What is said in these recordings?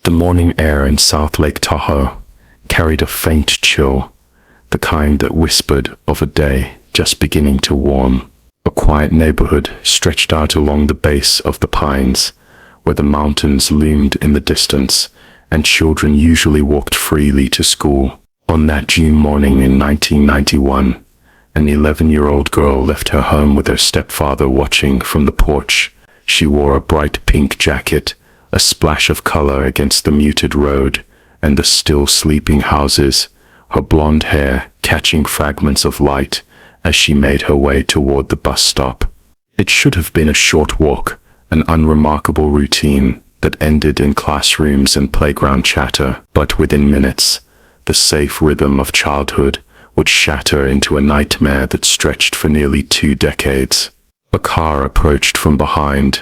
The morning air in South Lake Tahoe carried a faint chill, the kind that whispered of a day just beginning to warm. A quiet neighborhood stretched out along the base of the pines, where the mountains loomed in the distance, and children usually walked freely to school. On that June morning in 1991, an 11-year-old girl left her home with her stepfather watching from the porch. She wore a bright pink jacket, a splash of color against the muted road and the still sleeping houses, her blonde hair catching fragments of light as she made her way toward the bus stop. It should have been a short walk, an unremarkable routine that ended in classrooms and playground chatter, but within minutes, the safe rhythm of childhood would shatter into a nightmare that stretched for nearly 2 decades. A car approached from behind,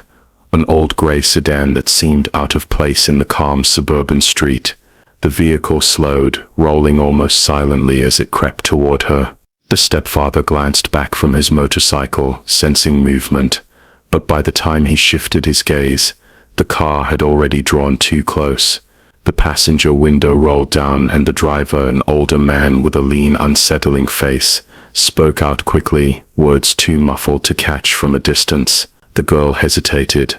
an old gray sedan that seemed out of place in the calm suburban street. The vehicle slowed, rolling almost silently as it crept toward her. The stepfather glanced back from his motorcycle, sensing movement, but by the time he shifted his gaze, the car had already drawn too close. The passenger window rolled down and the driver, an older man with a lean, unsettling face, spoke out quickly, words too muffled to catch from a distance. The girl hesitated.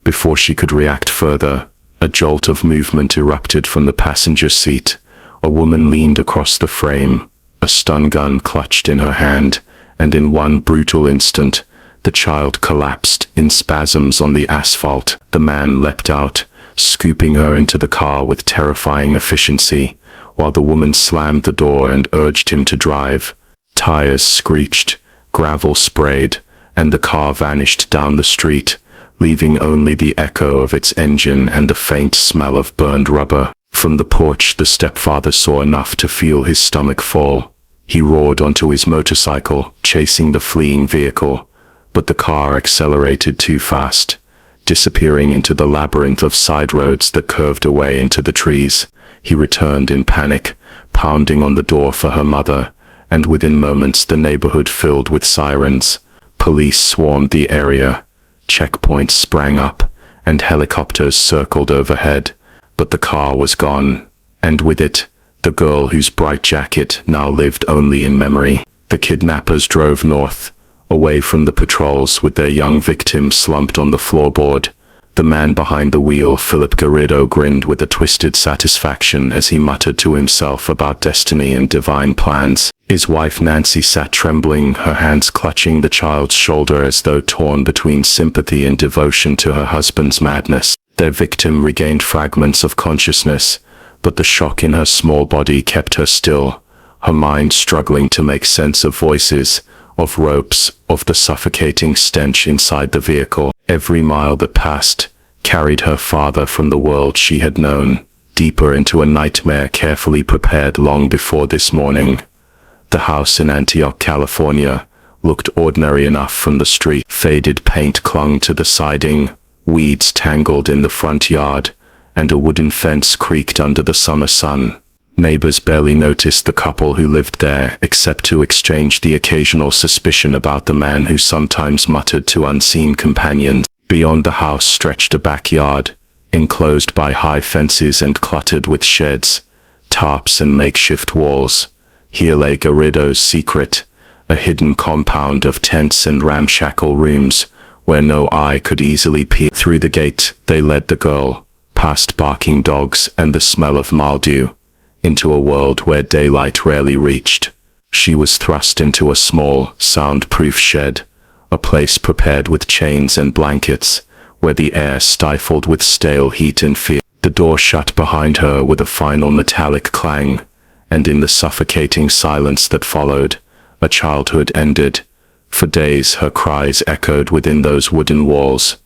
Before she could react further, a jolt of movement erupted from the passenger seat. A woman leaned across the frame, a stun gun clutched in her hand, and in one brutal instant, the child collapsed in spasms on the asphalt. The man leapt out, scooping her into the car with terrifying efficiency, while the woman slammed the door and urged him to drive. Tires screeched, gravel sprayed, and the car vanished down the street, leaving only the echo of its engine and the faint smell of burned rubber. From the porch, the stepfather saw enough to feel his stomach fall. He roared onto his motorcycle, chasing the fleeing vehicle, but the car accelerated too fast, disappearing into the labyrinth of side roads that curved away into the trees. He returned in panic, pounding on the door for her mother, and within moments the neighborhood filled with sirens. Police swarmed the area, checkpoints sprang up, and helicopters circled overhead, but the car was gone, and with it, the girl whose bright jacket now lived only in memory. The kidnappers drove north, away from the patrols, with their young victim slumped on the floorboard. The man behind the wheel, Phillip Garrido, grinned with a twisted satisfaction as he muttered to himself about destiny and divine plans. His wife Nancy sat trembling, her hands clutching the child's shoulder as though torn between sympathy and devotion to her husband's madness. Their victim regained fragments of consciousness, but the shock in her small body kept her still, her mind struggling to make sense of voices, of ropes, of the suffocating stench inside the vehicle. Every mile that passed carried her farther from the world she had known, deeper into a nightmare carefully prepared long before this morning. The house in Antioch, California, looked ordinary enough from the street. Faded paint clung to the siding, weeds tangled in the front yard, and a wooden fence creaked under the summer sun. Neighbors barely noticed the couple who lived there, except to exchange the occasional suspicion about the man who sometimes muttered to unseen companions. Beyond the house stretched a backyard, enclosed by high fences and cluttered with sheds, tarps and makeshift walls. Here lay Garrido's secret, a hidden compound of tents and ramshackle rooms, where no eye could easily peer. Through the gate they led the girl, past barking dogs and the smell of mildew, into a world where daylight rarely reached. She was thrust into a small, soundproof shed, a place prepared with chains and blankets, where the air stifled with stale heat and fear. The door shut behind her with a final metallic clang, and in the suffocating silence that followed, a childhood ended. For days her cries echoed within those wooden walls.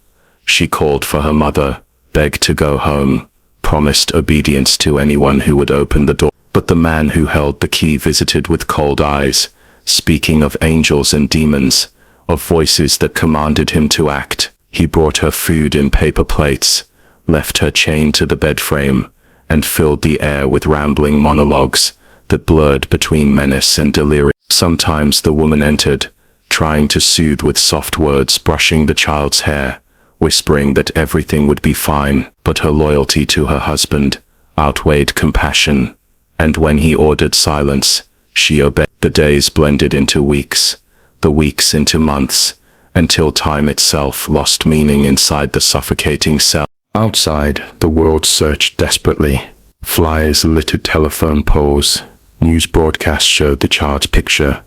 She called for her mother, begged to go home, promised obedience to anyone who would open the door. But the man who held the key visited with cold eyes, speaking of angels and demons, of voices that commanded him to act. He brought her food in paper plates, left her chained to the bed frame, and filled the air with rambling monologues that blurred between menace and delirium. Sometimes the woman entered, trying to soothe with soft words, brushing the child's hair, whispering that everything would be fine, but her loyalty to her husband outweighed compassion, and when he ordered silence, she obeyed. The days blended into weeks, the weeks into months, until time itself lost meaning inside the suffocating cell. Outside, the world searched desperately. Flyers littered telephone poles, news broadcasts showed the child's picture,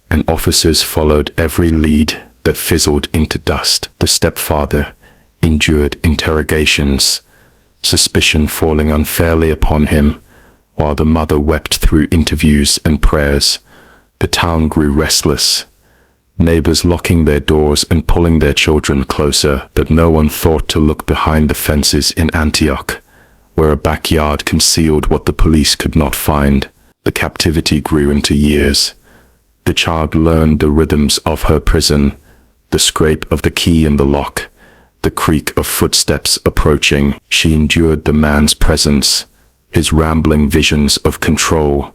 and officers followed every lead that fizzled into dust. The stepfather endured interrogations, suspicion falling unfairly upon him, while the mother wept through interviews and prayers. The town grew restless, neighbors locking their doors and pulling their children closer, but no one thought to look behind the fences in Antioch, where a backyard concealed what the police could not find. The captivity grew into years. The child learned the rhythms of her prison, the scrape of the key in the lock, the creak of footsteps approaching. She endured the man's presence, his rambling visions of control,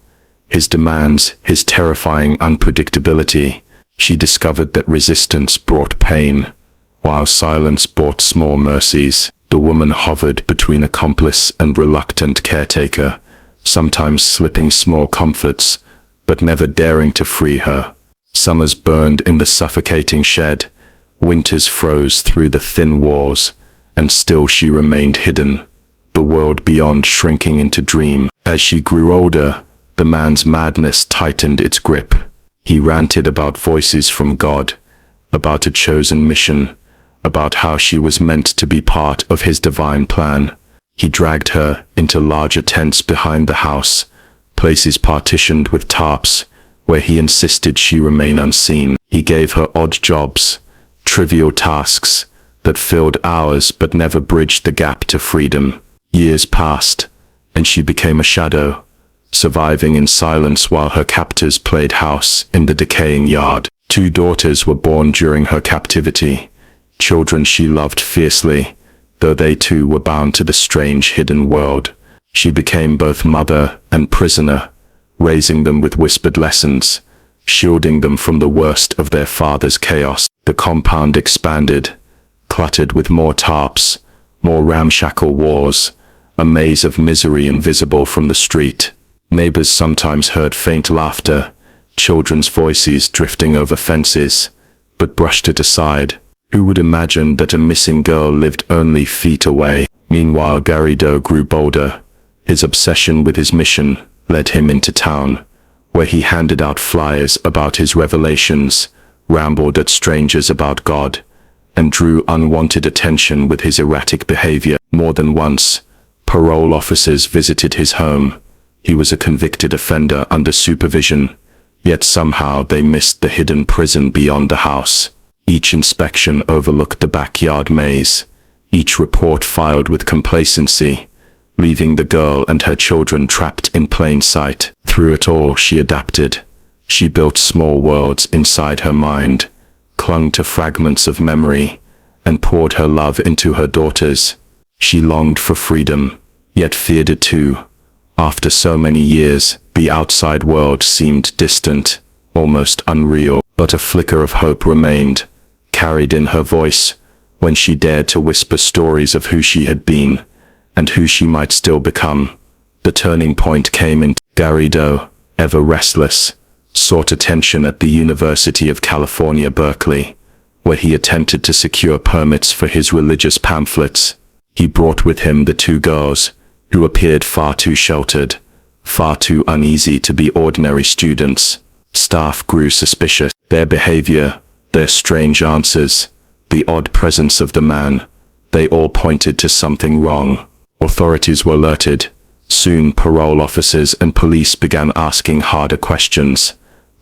his demands, his terrifying unpredictability. She discovered that resistance brought pain, while silence brought small mercies. The woman hovered between accomplice and reluctant caretaker, sometimes slipping small comforts, but never daring to free her. Summers burned in the suffocating shed, winters froze through the thin walls, and still she remained hidden, the world beyond shrinking into dream. As she grew older, the man's madness tightened its grip. He ranted about voices from God, about a chosen mission, about how she was meant to be part of his divine plan. He dragged her into larger tents behind the house, places partitioned with tarps, where he insisted she remain unseen. He gave her odd jobs, trivial tasks that filled hours but never bridged the gap to freedom. Years passed, and she became a shadow, surviving in silence while her captors played house in the decaying yard. 2 daughters were born during her captivity, children she loved fiercely, though they too were bound to the strange hidden world. She became both mother and prisoner, raising them with whispered lessons, shielding them from the worst of their father's chaos. The compound expanded, cluttered with more tarps, more ramshackle walls, a maze of misery invisible from the street. Neighbors sometimes heard faint laughter, children's voices drifting over fences, but brushed it aside. Who would imagine that a missing girl lived only feet away? Meanwhile, Garrido grew bolder. His obsession with his mission led him into town, where he handed out flyers about his revelations, rambled at strangers about God, and drew unwanted attention with his erratic behavior. More than once, parole officers visited his home. He was a convicted offender under supervision, yet somehow they missed the hidden prison beyond the house. Each inspection overlooked the backyard maze, each report filed with complacency, leaving the girl and her children trapped in plain sight. Through it all, she adapted. She built small worlds inside her mind, clung to fragments of memory, and poured her love into her daughters. She longed for freedom, yet feared it too. After so many years, the outside world seemed distant, almost unreal, but a flicker of hope remained, carried in her voice, when she dared to whisper stories of who she had been, and who she might still become. The turning point came in. Garrido, ever restless, sought attention at the University of California, Berkeley, where he attempted to secure permits for his religious pamphlets. He brought with him the 2 girls, who appeared far too sheltered, far too uneasy to be ordinary students. Staff grew suspicious. Their behavior, their strange answers, the odd presence of the man, they all pointed to something wrong. Authorities were alerted. Soon parole officers and police began asking harder questions,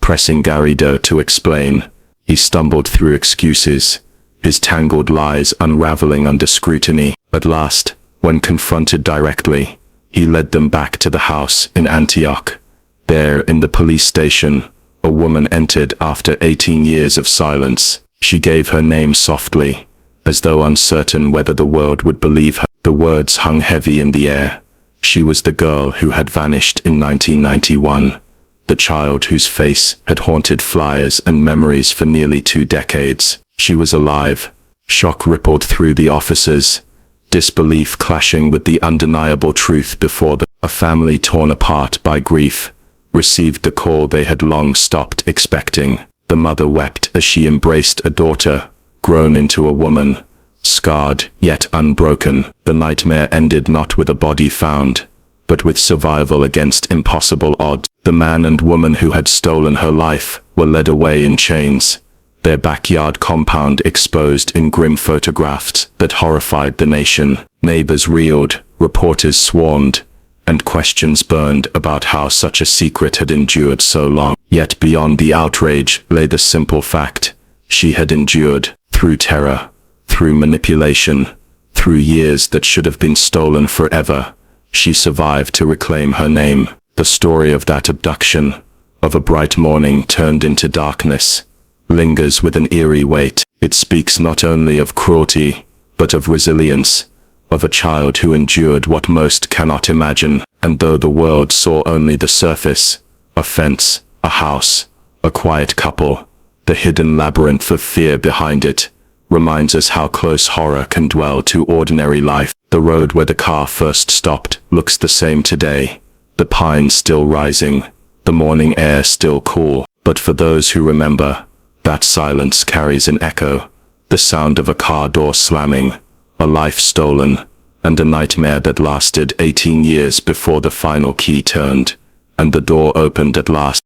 pressing Garrido to explain. He stumbled through excuses, his tangled lies unraveling under scrutiny. At last, when confronted directly, he led them back to the house in Antioch. There, in the police station, a woman entered after 18 years of silence. She gave her name softly, as though uncertain whether the world would believe her. The words hung heavy in the air. She was the girl who had vanished in 1991, the child whose face had haunted flyers and memories for nearly 2 decades. She was alive. Shock rippled through the officers, disbelief clashing with the undeniable truth before them. A family torn apart by grief received the call they had long stopped expecting. The mother wept as she embraced a daughter, grown into a woman, scarred yet unbroken. The nightmare ended not with a body found, but with survival against impossible odds. The man and woman who had stolen her life were led away in chains, their backyard compound exposed in grim photographs that horrified the nation. Neighbors reeled, reporters swarmed, and questions burned about how such a secret had endured so long. Yet beyond the outrage lay the simple fact: she had endured, through terror, through manipulation, through years that should have been stolen forever. She survived to reclaim her name. The story of that abduction, of a bright morning turned into darkness, lingers with an eerie weight. It speaks not only of cruelty, but of resilience, of a child who endured what most cannot imagine. And though the world saw only the surface, a fence, a house, a quiet couple, the hidden labyrinth of fear behind it reminds us how close horror can dwell to ordinary life. The road where the car first stopped looks the same today, the pines still rising, the morning air still cool. But for those who remember, that silence carries an echo, the sound of a car door slamming, a life stolen, and a nightmare that lasted 18 years before the final key turned, and the door opened at last.